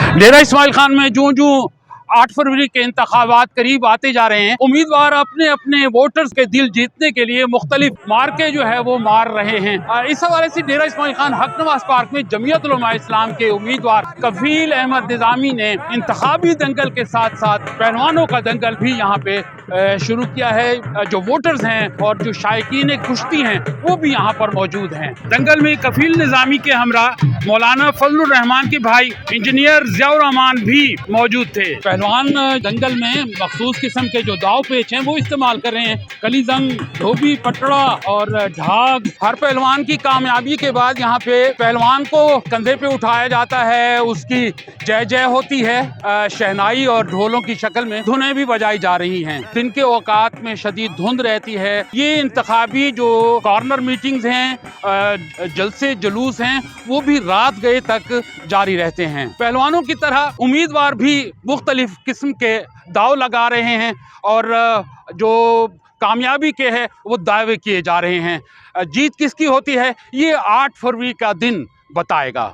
डेरा इस्माइल खान में जो जो 8 फरवरी के इंतखाबात करीब आते जा रहे हैं, उम्मीदवार अपने अपने वोटर्स के दिल जीतने के लिए मुख्तलिफ मार्के जो है वो मार रहे हैं। इस हवाले से डेरा इस्माइल खान हक नवाज पार्क में जमीयत उलमा इस्लाम के उम्मीदवार कफील अहमद निज़ामी ने इंतखाबी दंगल के साथ साथ पहलवानों का दंगल भी यहाँ पे शुरू किया है। जो वोटर्स हैं और जो शायकीन कुश्ती हैं वो भी यहाँ पर मौजूद हैं। दंगल में कफील निज़ामी के हमरा मौलाना फजलुर रहमान के भाई इंजीनियर ज़ियाउर रहमान भी मौजूद थे। पहलवान दंगल में मखसूस किस्म के जो दाव पेच हैं वो इस्तेमाल कर रहे हैं। कली जंग, धोबी, पटड़ा और ढाक। हर पहलवान की कामयाबी के बाद यहाँ पे पहलवान को कंधे पे उठाया जाता है, उसकी जय जय होती है। शहनाई और ढोलों की शक्ल में धुनें भी बजाई जा रही हैं। दिन के औकात में शदीद धुंध रहती है। ये इंतखाबी जो कॉर्नर मीटिंग्स हैं, जलसे जुलूस हैं, वो भी रात गए तक जारी रहते हैं। पहलवानों की तरह उम्मीदवार भी मुख्तलिफ किस्म के दाव लगा रहे हैं और जो कामयाबी के है वो दावे किए जा रहे हैं। जीत किसकी होती है ये 8 फरवरी का दिन बताएगा।